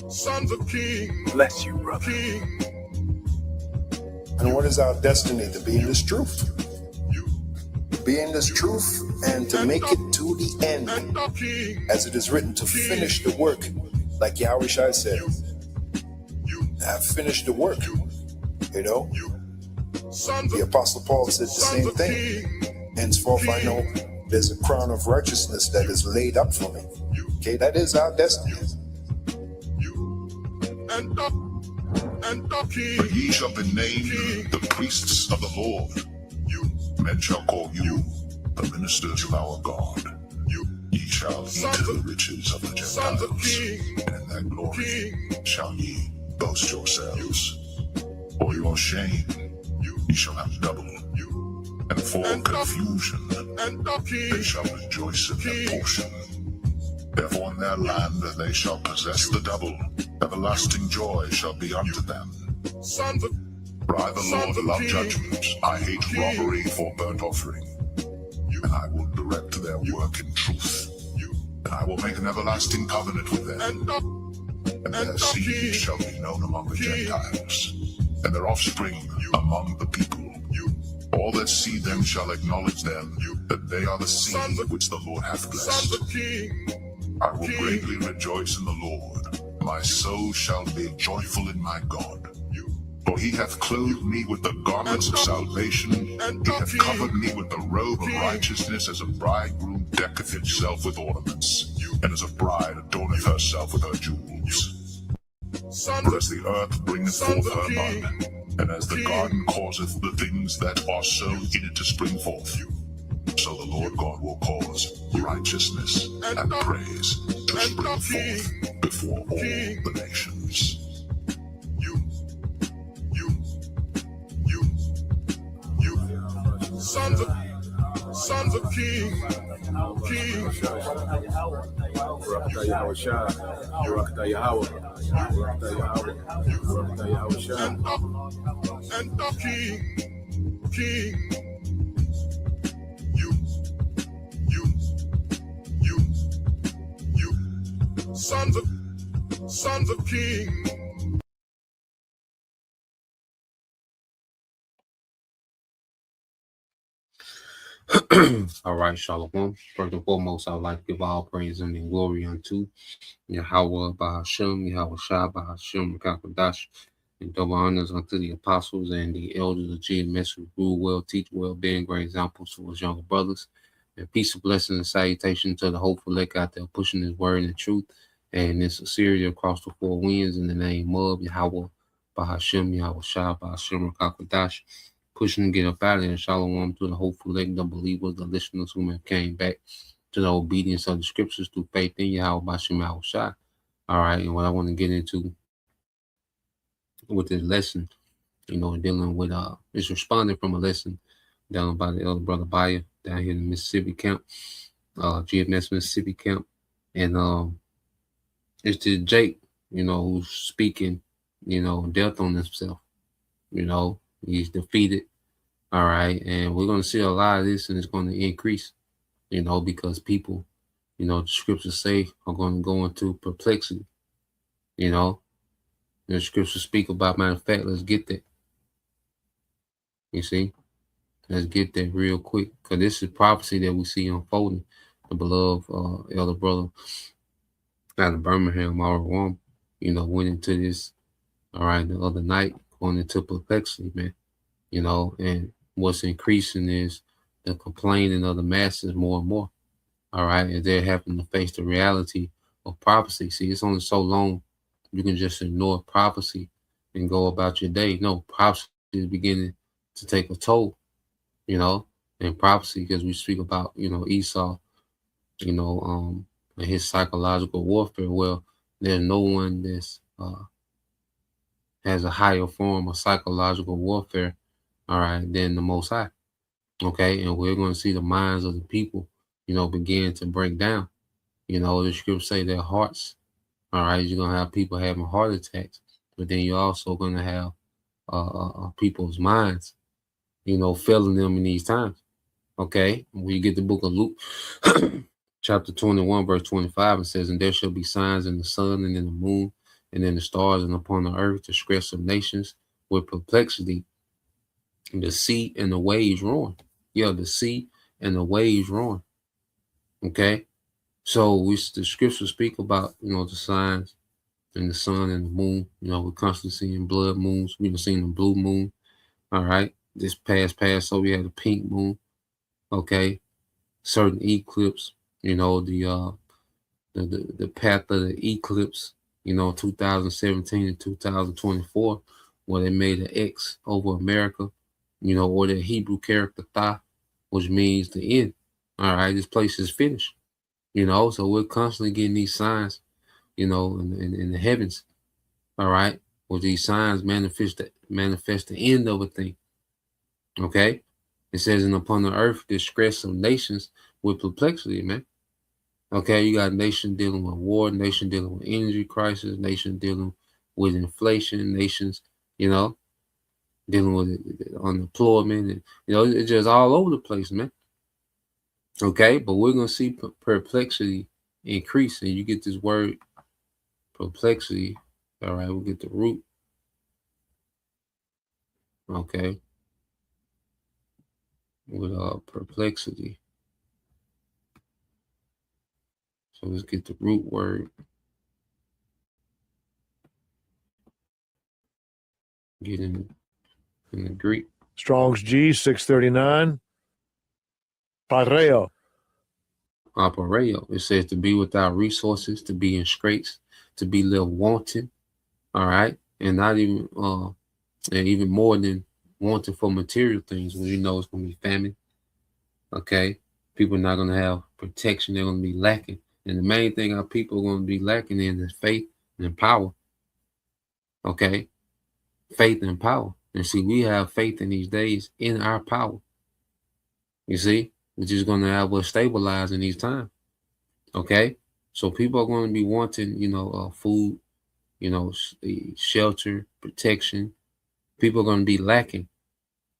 Sons of King. Bless you, brother. King. And what is our destiny? To be in this truth. Be in this truth and to make it to the end. As it is written, to finish the work. Like Yahweh Shai said. I've finished the work. You know? The Apostle Paul said the same thing. Henceforth I know there's a crown of righteousness that is laid up for me. Okay, that is our destiny. But ye shall be named the priests of the Lord. Men shall call you the ministers of our God. Ye shall eat the riches of the Gentiles, and in that glory shall ye boast yourselves. For your shame ye shall have double, and for confusion they shall rejoice in their portion. Therefore in their land they shall possess the double. Everlasting joy shall be unto them. For I the Lord love judgment, I hate robbery for burnt offering. And I will direct their work in truth. And I will make an everlasting covenant with them. And their seed shall be known among the Gentiles, and their offspring among the people. All that see them shall acknowledge them, that they are the seed which the Lord hath blessed. I will greatly rejoice in the Lord. My soul shall be joyful in my God. For he hath clothed me with the garments of salvation. He hath covered me with the robe of righteousness, as a bridegroom decketh himself with ornaments, and as a bride adorneth herself with her jewels. For as the earth bringeth forth her bud, and as the garden causeth the things that are sown in it to spring forth, so the Lord God will cause righteousness and praise to spring forth before all the nations. Sons of King. And King. Sons of King. All right, Shalom. First and foremost, I would like to give all praise and glory unto Yahweh Bahashem, Yahweh Shai Bahashem, Kakadash, and double honors unto the apostles and the elders of GMS who rule well, teach well, being great examples for his younger brothers. And peace and blessings and salutation to the hopeful elect out there pushing his word and truth and in sincerity across the four winds in the name of Yahweh Bahashem, Yahweh Shai Bahashem, Kakadash. Pushing to get up out of there. Shalom to the hopeful elect, the believers, the listeners who have came back to the obedience of the scriptures through faith in Yahweh Bashem Yahweh Shai. All right, and what I want to get into with this lesson, dealing with it's responding from a lesson down by the elder brother Bayer down here in the Mississippi camp, GMS Mississippi camp, and it's the Jake, who's speaking, death on himself, He's defeated. All right. And we're going to see a lot of this, and it's going to increase, because people, the scriptures say are going to go into perplexity. The scriptures speak about, matter of fact, let's get that. You see? Let's get that real quick, because this is prophecy that we see unfolding. The beloved elder brother out of Birmingham, R1, went into this, all right, the other night, going into perplexity, man, and what's increasing is the complaining of the masses more and more, all right, as they're having to face the reality of prophecy. See, it's only so long you can just ignore prophecy and go about your day. No, prophecy is beginning to take a toll, and prophecy, because we speak about, Esau, and his psychological warfare. Well, there's no one that's has a higher form of psychological warfare, all right, than the Most High, okay? And we're going to see the minds of the people, begin to break down. The scriptures say their hearts, all right, you're going to have people having heart attacks, but then you're also going to have people's minds, failing them in these times. Okay, when you get the book of Luke, chapter 21, verse 25, it says, "And there shall be signs in the sun and in the moon and in the stars and upon the earth to scratch some nations with perplexity, the sea and the waves roaring." Yeah, the sea and the waves roaring. Okay, so the scriptures speak about the signs in the sun and the moon. We're constantly seeing blood moons. We've seen the blue moon. All right, this past so we had a pink moon. Okay, certain eclipse. The path of the eclipse. 2017 and 2024, where they made an X over America. Or the Hebrew character Tha, which means the end. All right, this place is finished. So we're constantly getting these signs, in the heavens. All right, where these signs manifest the end of a thing. Okay, it says, "And upon the earth distress of nations with perplexity," man. Okay, you got nation dealing with war, nation dealing with energy crisis, nation dealing with inflation, nations, dealing with unemployment, and it's just all over the place, man. Okay, but we're gonna see perplexity increase, and you get this word perplexity. All right, we'll get the root. Okay, with perplexity. So let's get the root word. Get in the Greek. Strong's G 639. Pareo. Pareo. It says to be without resources, to be in straits, to be left wanting. All right, and not even and even more than wanting for material things, when it's going to be famine. Okay, people are not going to have protection. They're going to be lacking, and the main thing our people are going to be lacking in is faith and power. Okay, faith and power. And see, we have faith in these days in our power. You see, which is going to have us stabilize in these times. Okay, so people are going to be wanting, food, shelter, protection. People are going to be lacking.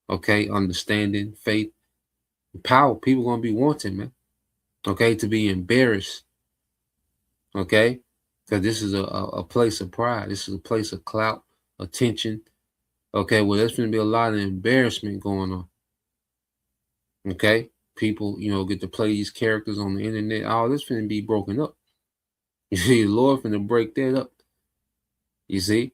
Okay, understanding, faith, power. People are going to be wanting, man. Okay, to be embarrassed. Okay, because this is a place of pride. This is a place of clout, attention. Okay, well, there's going to be a lot of embarrassment going on. Okay, people, get to play these characters on the internet. All this going to be broken up. You see, the Lord going to break that up. You see,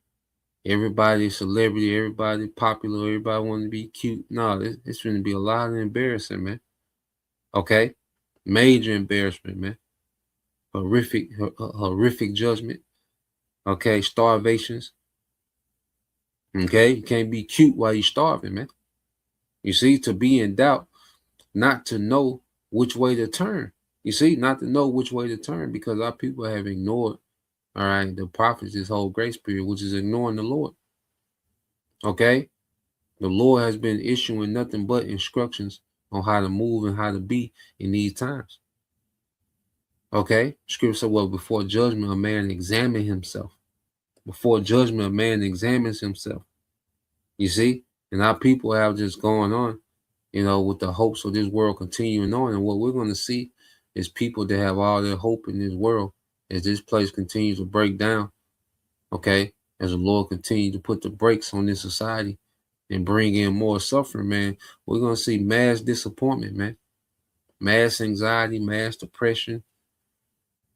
everybody celebrity, everybody popular, everybody want to be cute. No, it's going to be a lot of embarrassing, man. Okay, major embarrassment, man. Horrific judgment. Okay, starvations. Okay, you can't be cute while you're starving, man. You see, to be in doubt, not to know which way to turn. You see, not to know which way to turn, because our people have ignored, all right, the prophets this whole grace period, which is ignoring the Lord. Okay, the Lord has been issuing nothing but instructions on how to move and how to be in these times. Okay, scripture said, well, before judgment, a man examine himself. Before judgment, a man examines himself. You see, and our people have just gone on, with the hopes of this world continuing on. And what we're going to see is people that have all their hope in this world as this place continues to break down. Okay, as the Lord continues to put the brakes on this society and bring in more suffering, man, we're going to see mass disappointment, man, mass anxiety, mass depression.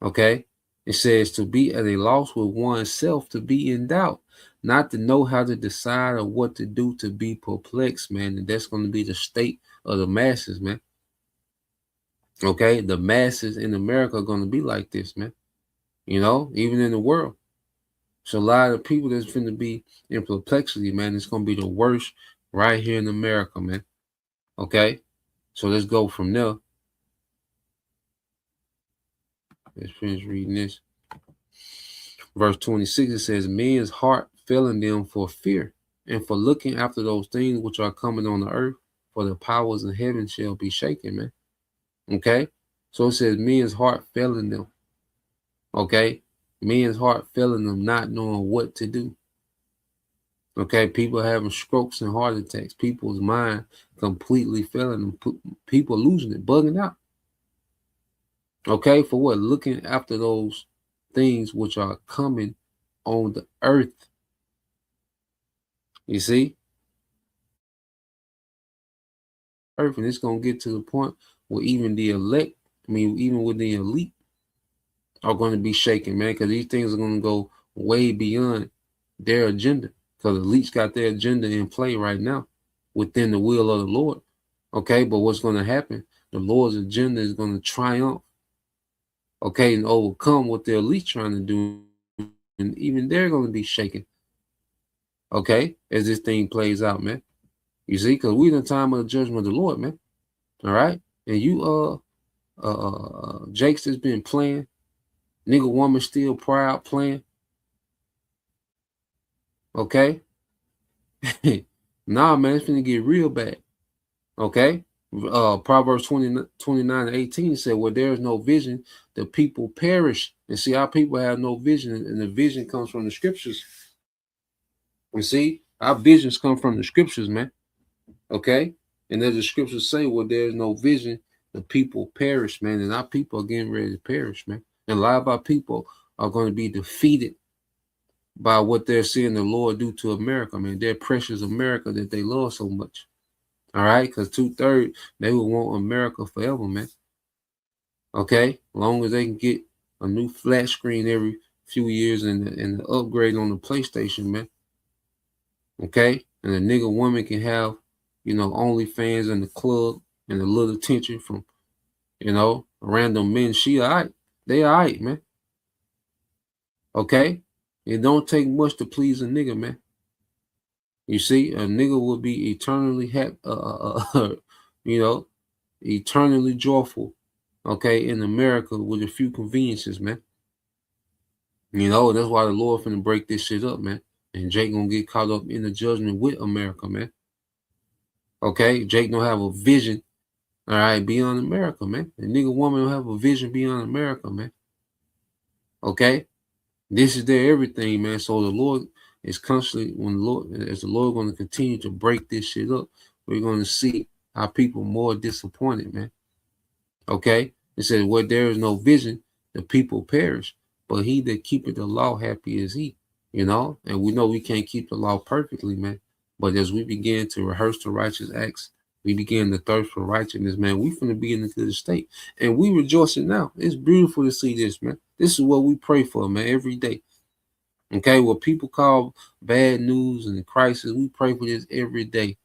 Okay, it says to be at a loss with oneself, to be in doubt, not to know how to decide or what to do, to be perplexed, man. And that's going to be the state of the masses, man. Okay, the masses in America are going to be like this, man. Even in the world. So a lot of people that's going to be in perplexity, man. It's going to be the worst right here in America, man. Okay, so let's go from there. Let's finish reading this. Verse 26, it says, men's heart failing them for fear and for looking after those things which are coming on the earth, for the powers in heaven shall be shaken, man. Okay, so it says men's heart failing them. Okay, men's heart failing them, not knowing what to do. Okay, people having strokes and heart attacks. People's mind completely failing them. People losing it, bugging out. Okay, for what? Looking after those things which are coming on the earth. You see? Earth, and it's going to get to the point where even the elect, even with the elite, are going to be shaken, man, because these things are going to go way beyond their agenda. Because the elites got their agenda in play right now within the will of the Lord. Okay, but what's going to happen? The Lord's agenda is going to triumph, okay, and overcome what the elite trying to do. And even they're going to be shaken, okay, as this thing plays out, man. You see, because we're in the time of the judgment of the Lord, man. All right, and you, Jake's has been playing, nigga, woman still proud playing, okay. Nah, man, it's gonna get real bad, okay. Proverbs 29:18 said, "Where there is no vision, the people perish." And see, our people have no vision, and the vision comes from the scriptures. You see, our visions come from the scriptures, man. Okay, and as the scriptures say, where there is no vision, the people perish, man. And our people are getting ready to perish, man. And a lot of our people are going to be defeated by what they're seeing the Lord do to America, man. Their precious America that they love so much. All right, because 2/3 they will want America forever, man. Okay, long as they can get a new flat screen every few years and the upgrade on the PlayStation, man. Okay, and a nigga woman can have, OnlyFans in the club and a little attention from, random men. She alright. They alright, man. Okay, it don't take much to please a nigga, man. You see, a nigga will be eternally happy, eternally joyful, okay, in America with a few conveniences, man. That's why the Lord finna break this shit up, man. And Jake gonna get caught up in the judgment with America, man. Okay, Jake don't have a vision, all right, beyond America, man. The nigga woman don't have a vision beyond America, man. Okay, this is their everything, man. So the Lord is constantly, as the Lord going to continue to break this shit up, we're going to see our people more disappointed, man. Okay, it says, where there is no vision, the people perish, but he that keepeth the law, happy is he. And we know we can't keep the law perfectly, man. But as we begin to rehearse the righteous acts, we begin to thirst for righteousness, man. We finna be in a good state, and we rejoicing now. It's beautiful to see this, man. This is what we pray for, man, every day. Okay, what people call bad news and the crisis, we pray for this every day.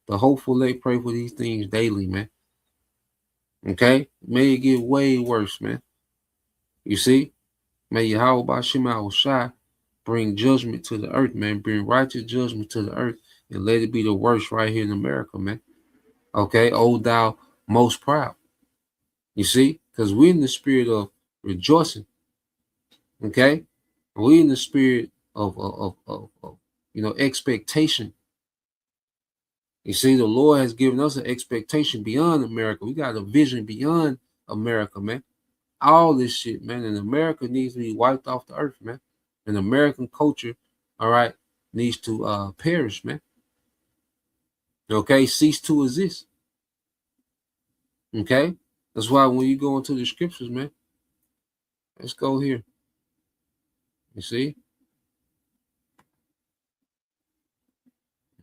The hopeful, they pray for these things daily, man. Okay, may it get way worse, man. You see, may Yahweh Bashim Al-Shai bring judgment to the earth, man. Bring righteous judgment to the earth, and let it be the worst right here in America, man. Okay, oh thou most proud. You see, because we're in the spirit of rejoicing. Okay, we're in the spirit of expectation. You see, the Lord has given us an expectation beyond America. We got a vision beyond America, man. All this shit, man, and America needs to be wiped off the earth, man. And American culture, all right, needs to perish, man. Okay, cease to exist. Okay, that's why when you go into the scriptures, man, let's go here. You see,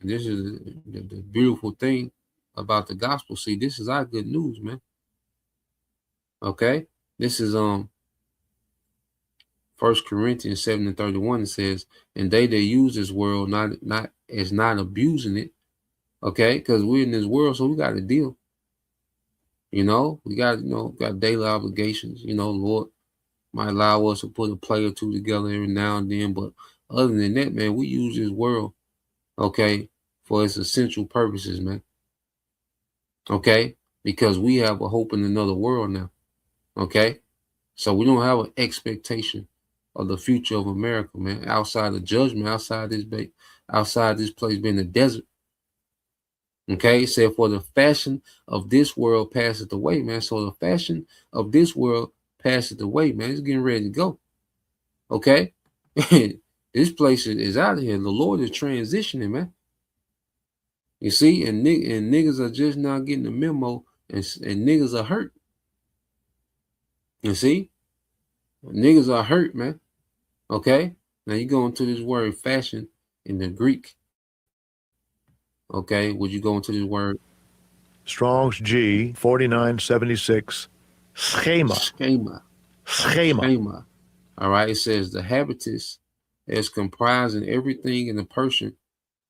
and this is the beautiful thing about the gospel. See, this is our good news, man. Okay, this is 1 Corinthians 7:31. It says, and they that use this world not abusing it. Okay, because we're in this world, so we got to deal. We got got daily obligations. Lord might allow us to put a play or two together every now and then, but other than that, man, we use this world, okay, for its essential purposes, man. Okay, because we have a hope in another world now. Okay, so we don't have an expectation of the future of America, man. Outside of judgment, outside this place being a desert. Okay, it said, for the fashion of this world passeth away, man. So the fashion of this world passeth away, man. It's getting ready to go. Okay, the This place is out of here. The Lord is transitioning, man. You see, and niggas are just now getting the memo, and niggas are hurt. You see, niggas are hurt, man. Okay, now you go into this word fashion in the Greek. Okay, would you go into this word? Strong's G 4976. Schema. Schema. Schema. Schema. All right, it says the habitus is comprising everything in the person,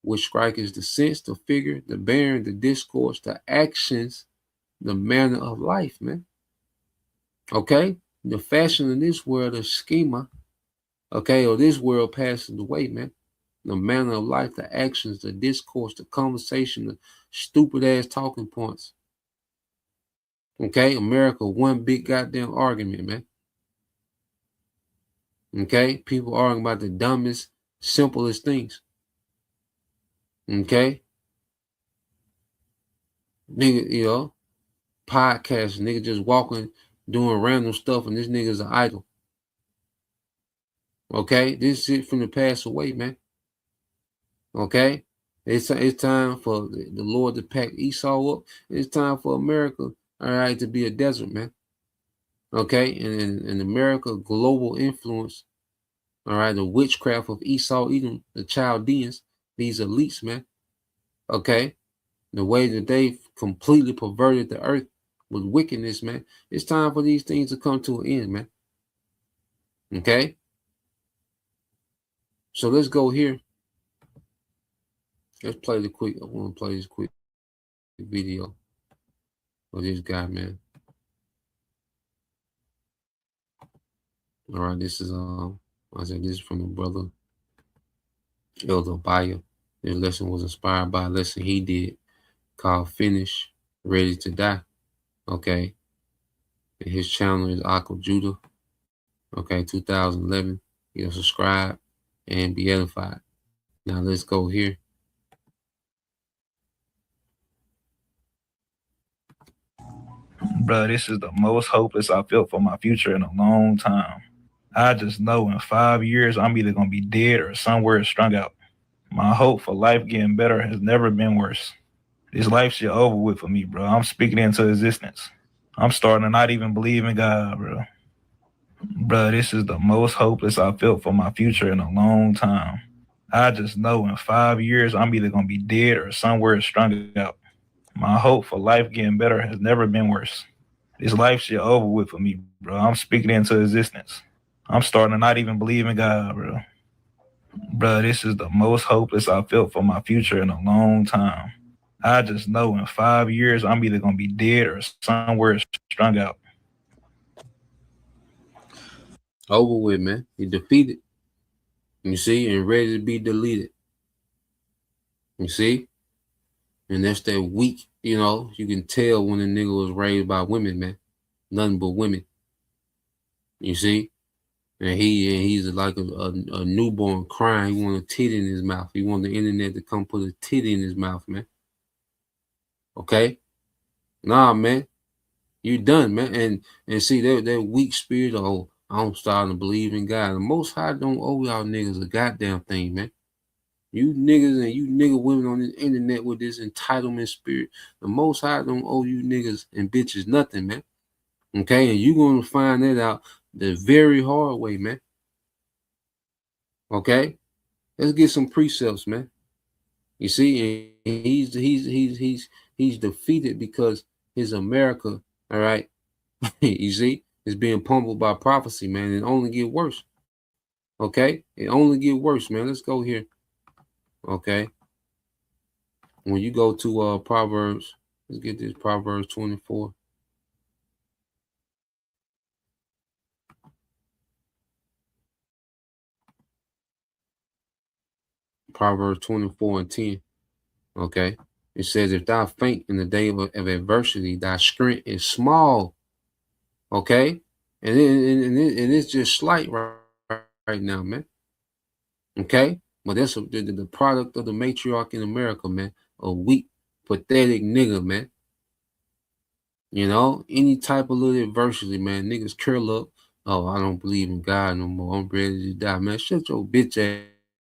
which strikes the sense, the figure, the bearing, the discourse, the actions, the manner of life, man. Okay, the fashion in this world is schema. Okay, or this world passes away, man. The manner of life, the actions, the discourse, the conversation, the stupid ass talking points. Okay, America, one big goddamn argument, man. Okay, people arguing about the dumbest, simplest things. Okay, nigga, you know, podcast, nigga just walking, doing random stuff, and this nigga's an idol. Okay, this shit from the past away, man. Okay, it's time for the Lord to pack Esau up. It's time for America, all right, to be a desert, man. Okay, and in America, global influence, all right, the witchcraft of Esau, even the Chaldeans, these elites, man. Okay, the way that they've completely perverted the earth with wickedness, man. It's time for these things to come to an end, man. Okay, so let's go here. Let's play the quick. I want to play this quick video of this guy, man. All right, this is I said this is from the brother Elder Bayer. This lesson was inspired by a lesson he did called "Finish, Ready to Die." Okay, and his channel is Aqua Judah. Okay, 2011. You'll subscribe and be edified. Now let's go here. Bro, this is the most hopeless I felt for my future in a long time. I just know in 5 years I'm either gonna be dead or somewhere strung out. My hope for life getting better has never been worse. This life shit over with for me, bro. I'm speaking into existence. I'm starting to not even believe in God, bro. Bro, this is the most hopeless I felt for my future in a long time. I just know in 5 years I'm either gonna be dead or somewhere strung out. My hope for life getting better has never been worse. This life shit over with for me, bro. I'm speaking into existence. I'm starting to not even believe in God, bro. Bro, this is the most hopeless I felt for my future in a long time. I just know in 5 years I'm either gonna be dead or somewhere strung out. Over with, man. He defeated. You see, and ready to be deleted. You see? And that's that weak, you know, you can tell when a nigga was raised by women, man. Nothing but women. You see? And he's like a newborn crying. He want a titty in his mouth. He want the internet to come put a titty in his mouth, man. Okay? Nah, man. You done, man. And see, that weak spirit, oh, I'm starting to believe in God. The Most High don't owe y'all niggas a goddamn thing, man. You niggas and you nigga women on the internet with this entitlement spirit, the Most High don't owe you niggas and bitches nothing, man. Okay, and you gonna find that out the very hard way, man. Okay, let's get some precepts, man. You see, and he's defeated because his America, all right. You see, is being pummeled by prophecy, man. It only get worse. Okay, it only get worse, man. Let's go here. Okay. When you go to Proverbs, let's get this Proverbs 24. Proverbs 24 and 10. Okay. It says, if thou faint in the day of adversity, thy strength is small. Okay. And it's just slight right now, man. Okay. But that's the product of the matriarch in America, man. A weak, pathetic nigga, man. You know, any type of little adversity, man. Niggas curl up. Oh, I don't believe in God no more. I'm ready to die, man. Shut your bitch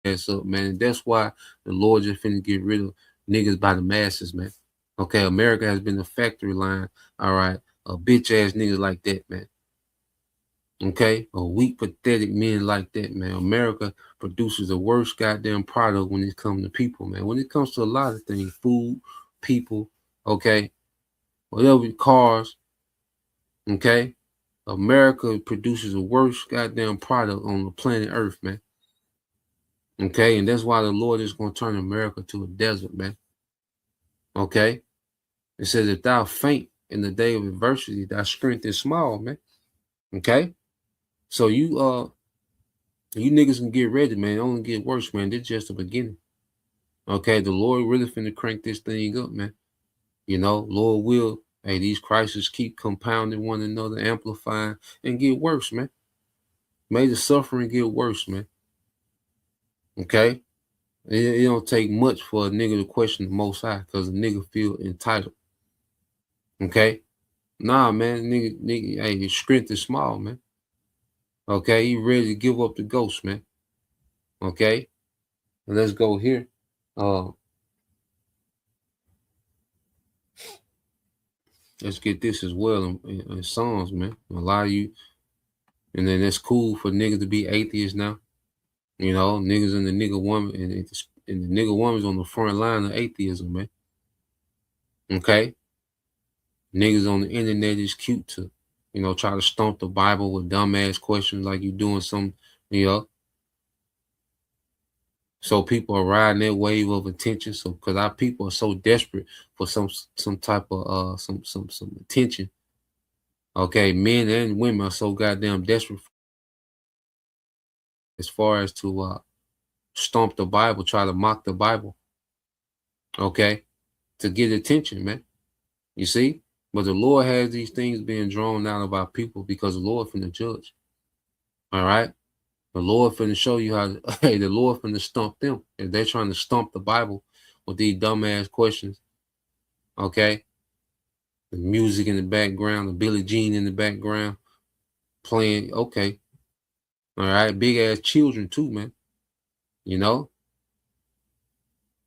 ass up, man. And that's why the Lord just finna get rid of niggas by the masses, man. Okay, America has been the factory line, all right, of bitch ass niggas like that, man. Okay, a weak, pathetic men like that, man. America produces the worst goddamn product when it comes to people, man. When it comes to a lot of things, food, people, okay, whatever, cars, okay. America produces the worst goddamn product on the planet Earth, man. Okay, and that's why the Lord is going to turn America to a desert, man. Okay, it says, if thou faint in the day of adversity, thy strength is small, man. Okay, so you niggas can get ready, man. It only get worse, man. This just the beginning. Okay, the Lord really finna crank this thing up, man. You know, Lord will. Hey, these crises keep compounding one another, amplifying, and get worse, man. May the suffering get worse, man. Okay? It don't take much for a nigga to question the Most High because a nigga feel entitled. Okay? Nah, man, nigga, hey, his strength is small, man. Okay? He ready to give up the ghost, man. Okay? And let's go here. Let's get this as well in Psalms, man. A lot of you, and then it's cool for niggas to be atheists now. You know, niggas and the nigga woman, and the nigga woman's on the front line of atheism, man. Okay? Niggas on the internet is cute to, you know, try to stomp the Bible with dumbass questions like you doing some, you know. So people are riding that wave of attention. So because our people are so desperate for some type of some attention. Okay, men and women are so goddamn desperate as far as to stomp the Bible, try to mock the Bible. Okay, to get attention, man. You see? But the Lord has these things being drawn out of our people because the Lord finna judge. All right? The Lord finna show you how to, hey, the Lord finna stump them. If they're trying to stump the Bible with these dumbass questions, okay? The music in the background, the Billie Jean in the background, playing, okay. All right? Big ass children too, man. You know?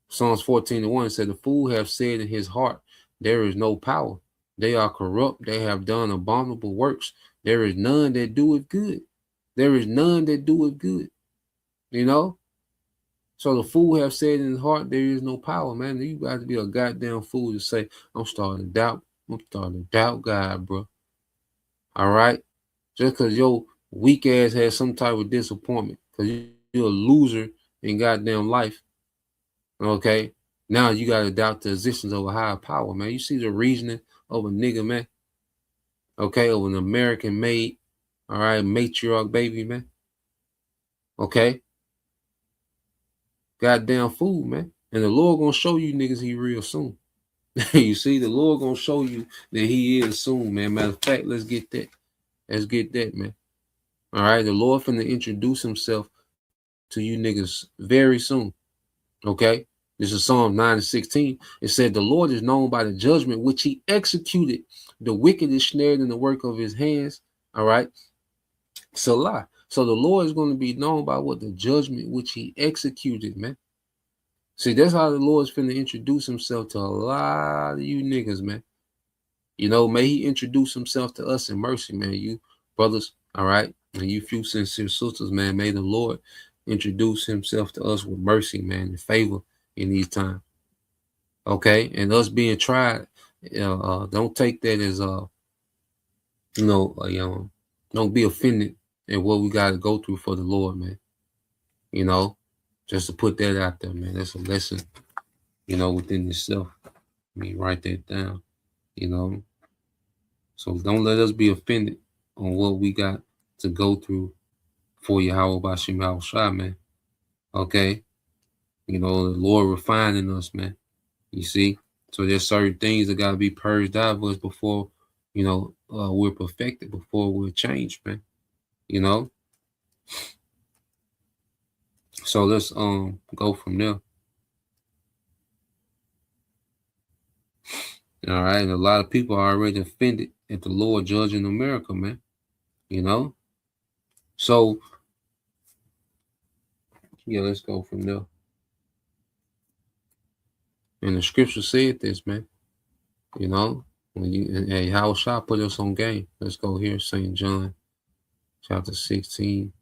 Psalms 14:1 said, the fool have said in his heart, there is no power. They are corrupt. They have done abominable works. There is none that doeth good. There is none that doeth good. You know? So the fool have said in his heart, there is no power, man. You got to be a goddamn fool to say, I'm starting to doubt God, bro. All right? Just because your weak ass has some type of disappointment, because you're a loser in goddamn life. Okay? Now you got to doubt the existence of a higher power, man. You see the reasoning of a nigga, man. Okay? Of an American made, all right, matriarch baby, man. Okay? Goddamn fool, man. And the Lord gonna show you niggas he real soon. You see, the Lord gonna show you that he is soon, man. Matter of fact, let's get that. Let's get that, man. All right, the Lord finna introduce himself to you niggas very soon. Okay? This is Psalm 9:16. It said, the Lord is known by the judgment which he executed. The wicked is snared in the work of his hands. All right. Salah. So the Lord is going to be known by what the judgment which he executed, man. See, that's how the Lord's finna introduce himself to a lot of you niggas, man. You know, may he introduce himself to us in mercy, man. You brothers, all right? And you few sincere sisters, man, may the Lord introduce himself to us with mercy, man, and favor in these times. Okay? And us being tried, don't take that as, don't be offended at what we got to go through for the Lord, man. You know, just to put that out there, man. That's a lesson, you know, within itself. I mean, write that down, you know. So don't let us be offended on what we got to go through for Yahweh Bashim Yahushua, man. Okay? You know, the Lord refining us, man. You see? So there's certain things that got to be purged out of us before, you know, we're perfected, before we're changed, man. You know? So let's go from there. All right, and a lot of people are already offended at the Lord judging America, man. You know? So Yeah, let's go from there. And the scripture said this, man. You know, when you hey, how shall I put us on game? Let's go here, St. John, chapter 16.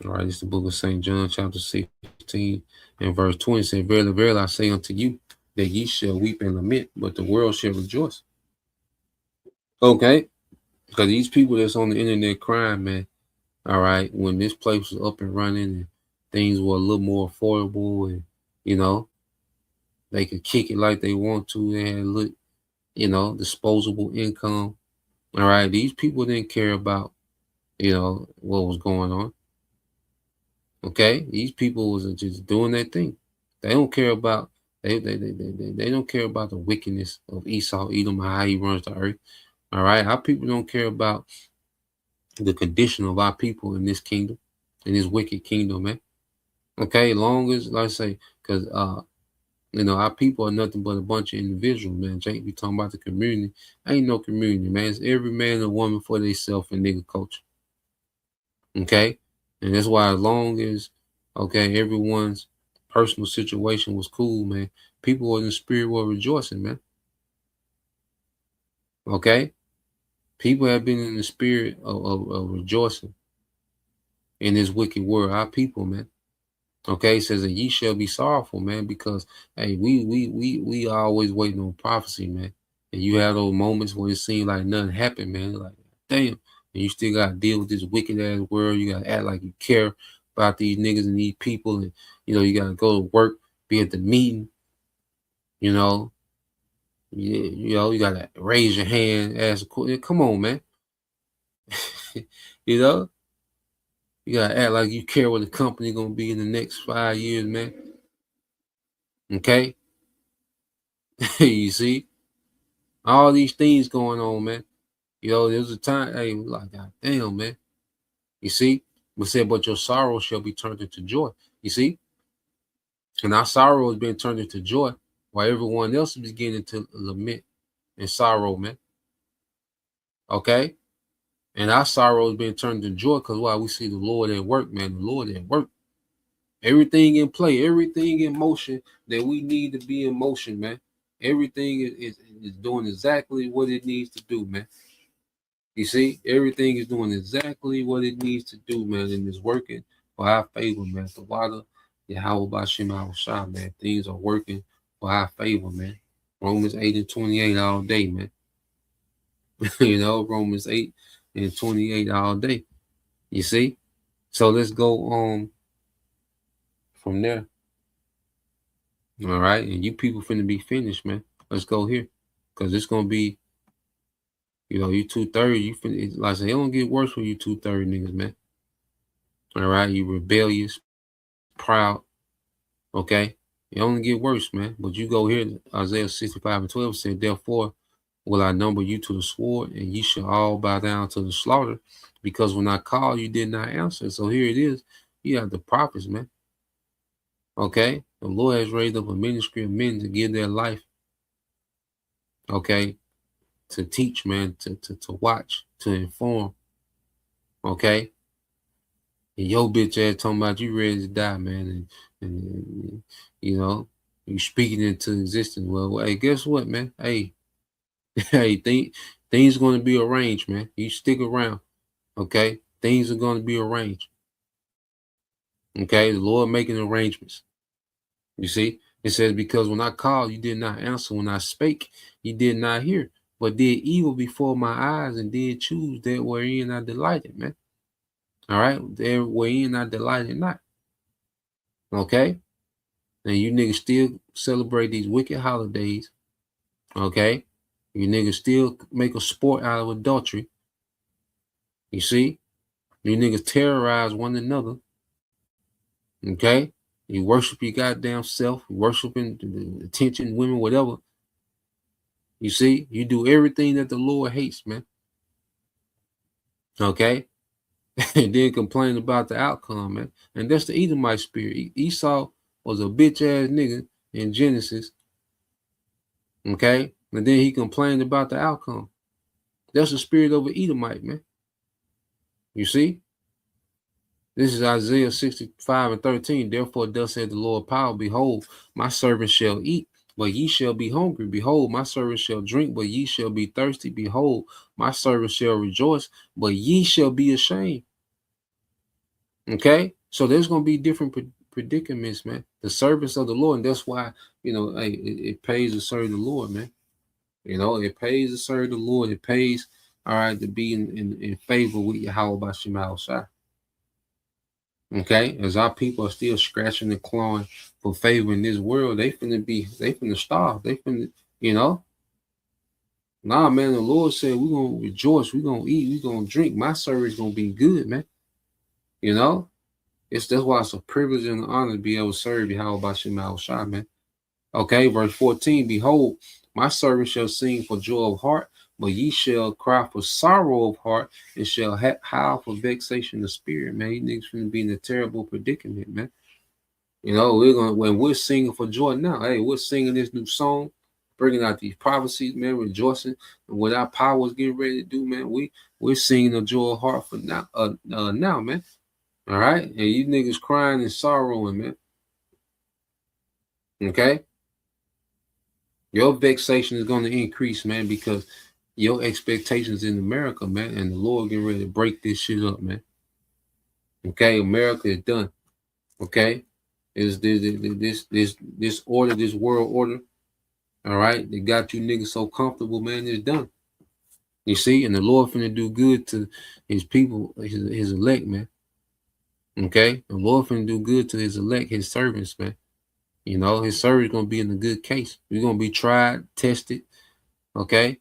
All right, it's the book of St. John, chapter 16, and verse 20 said, Verily, verily, I say unto you, that ye shall weep and lament, but the world shall rejoice. Okay, because these people that's on the internet crying, man, all right, when this place was up and running and things were a little more affordable and, you know, they could kick it like they want to, they had, you know, disposable income. All right, these people didn't care about, you know, what was going on. Okay, these people was just doing their thing. They don't care about they don't care about the wickedness of Esau, Edom, and how he runs the earth. All right, our people don't care about the condition of our people in this kingdom, in this wicked kingdom, man. Okay, long as like I say, because you know, our people are nothing but a bunch of individuals, man. Jake, we talking about the community. Ain't no community, man. It's every man and woman for themselves and nigga culture. Okay, and that's why as long as okay, everyone's personal situation was cool, man. People in the spirit were rejoicing, man. Okay, people have been in the spirit of rejoicing in this wicked world. Our people, man. Okay, it says that ye shall be sorrowful, man, because hey, we always waiting on prophecy, man. And you have those moments when it seems like nothing happened, man. Like, damn, and you still gotta deal with this wicked ass world. You gotta act like you care about these niggas and these people, and you know, you gotta go to work, be at the meeting, you know. You know, you gotta raise your hand, ask a question. Come on, man. You know, you gotta act like you care what the company gonna be in the next 5 years, man. Okay. You see, all these things going on, man. You know, there was a time, hey, like, God damn, man. You see, we said, but your sorrow shall be turned into joy. You see, and our sorrow has been turned into joy, while everyone else is beginning to lament and sorrow, man. Okay, and our sorrow has been turned into joy because why we see the Lord at work, man. The Lord at work. Everything in play, everything in motion that we need to be in motion, man. Everything is doing exactly what it needs to do, man. You see, everything is doing exactly what it needs to do, man, and it's working for our favor, man. The water, Yahweh Bashim Shah, man. Things are working for our favor, man. Romans 8 and 28 all day, man. You know, Romans 8 and 28 all day. You see? So let's go from there. All right, and you people finna be finished, man. Let's go here, cause it's gonna be, you know, you 230. You finna, like I say, it don't get worse for you 230 niggas, man. All right, you rebellious, proud. Okay, it only get worse, man. But you go here, Isaiah 65 and 12 said, therefore will I number you to the sword, and ye shall all bow down to the slaughter, because when I called, you did not answer. So here it is. You have the prophets, man. Okay, the Lord has raised up a ministry of men to give their life. Okay, to teach, man, to watch, to inform. Okay, and your bitch ass talking about you ready to die, man, and you know, you speaking into existence. Well, hey, guess what, man? Hey, hey, things are going to be arranged, man. You stick around, okay? Things are going to be arranged. Okay, the Lord making arrangements. You see, it says, because when I called, you did not answer. When I spake, you did not hear, but did evil before my eyes and did choose that wherein I delighted, man. All right, there wherein I delighted not. Okay, and you niggas still celebrate these wicked holidays. Okay, you niggas still make a sport out of adultery. You see, you niggas terrorize one another. Okay, you worship your goddamn self, worshiping the attention, women, whatever. You see, you do everything that the Lord hates, man. Okay, and then complain about the outcome, man. And that's the Edomite spirit. Esau was a bitch ass nigga in Genesis. Okay, and then he complained about the outcome. That's the spirit of an Edomite, man. You see? This is Isaiah 65:13. Therefore, thus said the Lord power, behold, my servant shall eat, but ye shall be hungry. Behold, my servant shall drink, but ye shall be thirsty. Behold, my servant shall rejoice, but ye shall be ashamed. Okay? So there's going to be different predicaments, man. The service of the Lord. And that's why, hey, it pays to serve the Lord, man. It pays to serve the Lord. It pays, all right, to be in favor with Yahweh Bashim Shai. Okay, as our people are still scratching and clawing for favor in this world, they finna starve. They finna, Nah, man, the Lord said we're gonna rejoice, we're gonna eat, we're gonna drink. My service gonna be good, man. That's why it's a privilege and an honor to be able to serve Yahweh Bashim Shai, man. Okay, verse 14, behold, my servant shall sing for joy of heart, but ye shall cry for sorrow of heart, and shall howl for vexation of spirit, man. You niggas finna be in a terrible predicament, man. When we're singing for joy now, hey, we're singing this new song, bringing out these prophecies, man, rejoicing, and what our power is getting ready to do, man. We're singing the joy of heart for now, now, man. All right, and you niggas crying and sorrowing, man. Okay. Your vexation is going to increase, man, because your expectations in America, man, and the Lord getting ready to break this shit up, man. Okay, America is done. Okay, is this order, this world order, all right? They got you niggas so comfortable, man. It's done. You see, and the Lord finna do good to His people, His elect, man. Okay, the Lord finna do good to His elect, His servants, man. His servants gonna be in a good case. We're gonna be tried, tested. Okay.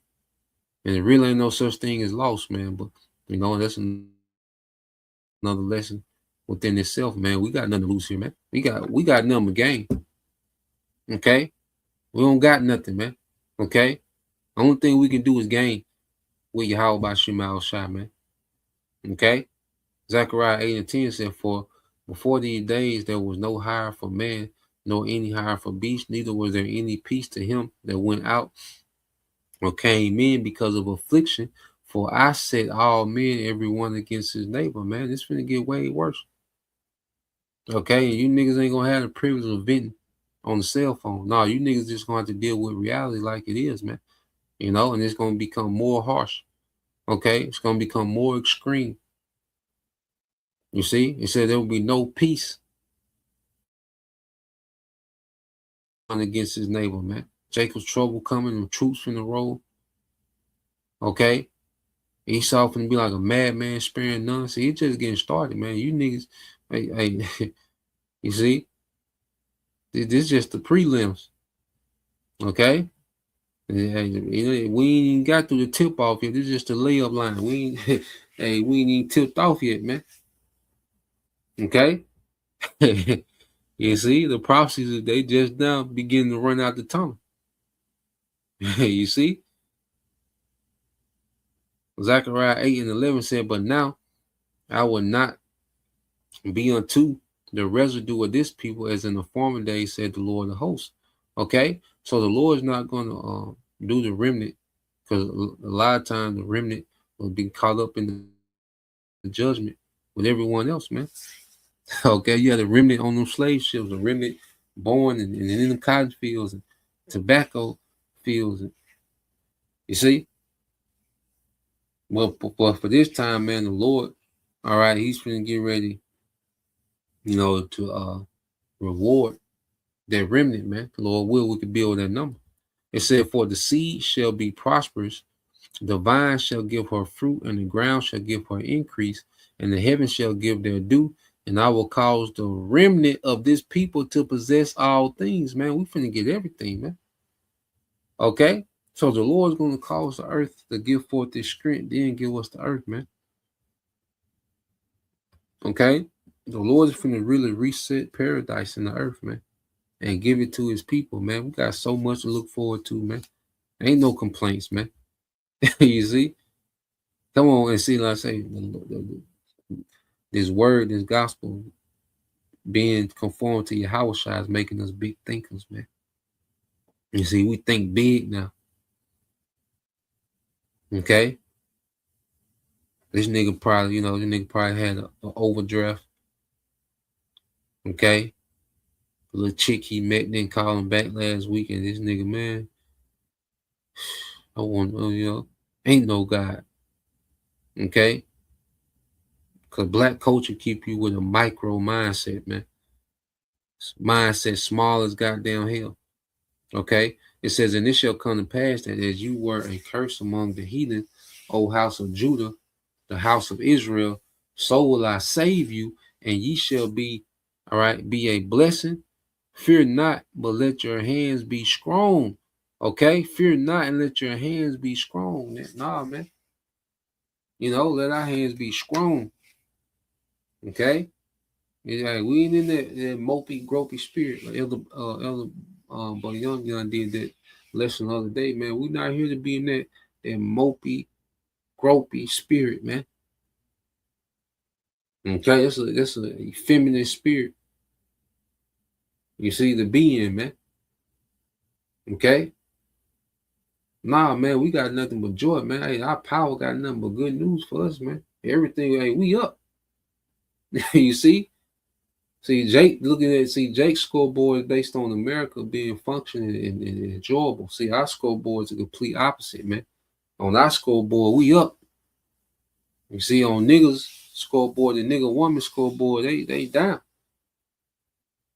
And there really ain't no such thing as lost, man. But that's another lesson within itself, man. We got nothing to lose here, man. We got nothing to gain. Okay? We don't got nothing, man. Okay? The only thing we can do is gain with Yahweh Bashim Shai, man. Okay? Zechariah 8:10 said, for before these days there was no hire for man, nor any hire for beast, neither was there any peace to him that went out or came in because of affliction, for I set all men, everyone against his neighbor, man. It's finna get way worse. Okay, and you niggas ain't gonna have the privilege of venting on the cell phone. No, you niggas just gonna have to deal with reality like it is, man. And it's gonna become more harsh. Okay, it's gonna become more extreme. You see, it said there will be no peace against his neighbor, man. Jacob's trouble coming, and troops from the road. Okay, Esau finna be like a madman sparing none. See, it's just getting started, man. You niggas, hey, you see, this is just the prelims. Okay, we ain't even got through the tip off yet. This is just the layup line. We ain't, we ain't even tipped off yet, man. Okay, you see, the prophecies, they just now beginning to run out the tunnel. You see, Zechariah 8:11 said, but now I will not be unto the residue of this people as in the former days, said the Lord of hosts. Okay, so the Lord is not going to do the remnant, because a lot of times the remnant will be caught up in the judgment with everyone else, man. Okay, you had a remnant on them slave ships, a remnant born and in the cotton fields and tobacco fields. You see? Well, for this time, man, the Lord, all right, He's going to get ready, to reward that remnant, man. The Lord will, we can build that number. It said, for the seed shall be prosperous, the vine shall give her fruit, and the ground shall give her increase, and the heavens shall give their due, and I will cause the remnant of this people to possess all things, man. We finna get everything, man. Okay? So the Lord's going to cause the earth to give forth this strength, then give us the earth, man. Okay? The Lord is finna really reset paradise in the earth, man, and give it to His people, man. We got so much to look forward to, man. Ain't no complaints, man. You see? Come on and see, like I say, this word, this gospel, being conformed to Yahweh Shai is making us big thinkers, man. You see, we think big now. Okay? This nigga probably, had an overdraft. Okay. The little chick he met didn't call him back last week, and this nigga, man, I want, ain't no God. Okay. Because black culture keep you with a micro mindset, man. Mindset small as goddamn hell. Okay. It says, and this shall come to pass that as you were a curse among the heathen, O house of Judah, the house of Israel, so will I save you, and ye shall be, all right, be a blessing. Fear not, but let your hands be strong. Okay? Fear not and let your hands be strong. Nah, man. Let our hands be strong. Okay? Yeah, we ain't in that mopey, gropey spirit. Like Elder Young did that lesson the other day, man. We not here to be in that mopey, gropey spirit, man. Okay, that's a feminine spirit. You see the being, man. Okay. Nah, man, we got nothing but joy, man. Hey, our power got nothing but good news for us, man. Everything, hey, we up. You see? Jake's scoreboard is based on America being functioning and enjoyable. See, our scoreboard is the complete opposite, man. On our scoreboard, we up. You see, on niggas scoreboard, the nigga woman scoreboard, they down.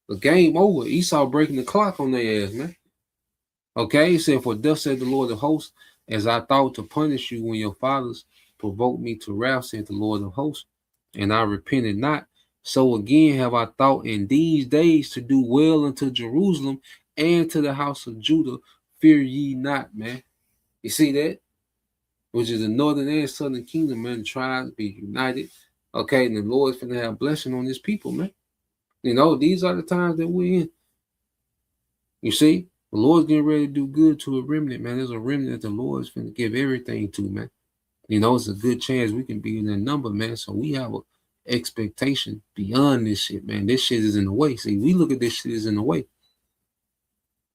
The game over. Esau breaking the clock on their ass, man. Okay, he said, for thus said the Lord of hosts, as I thought to punish you when your fathers provoked me to wrath, said the Lord of hosts, and I repented not. So again have I thought in these days to do well unto Jerusalem and to the house of Judah. Fear ye not, man. You see that? Which is the northern and southern kingdom, man. The tribes be united. Okay, and the Lord's finna have blessing on his people, man. These are the times that we're in. You see? The Lord's getting ready to do good to a remnant, man. There's a remnant that the Lord's going to give everything to, man. It's a good chance we can be in that number, man. So we have an expectation beyond this shit, man. This shit is in the way. See, we look at this shit is in the way.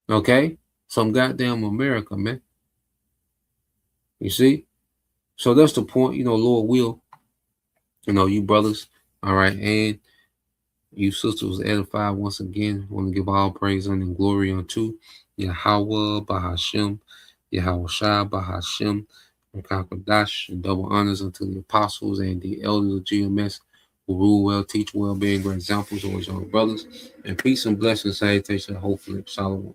Okay? Some goddamn America, man. You see? So that's the point, Lord will. You brothers, all right, and you sisters was edified once again. I want to give all praise and glory unto Yahweh Bahashem, Yahweh Shai Bahashem, and Kakadash, and double honors unto the apostles and the elders of GMS who rule well, teach well, being great examples of his young brothers. And peace and blessings, salutation, hopefully, shalom.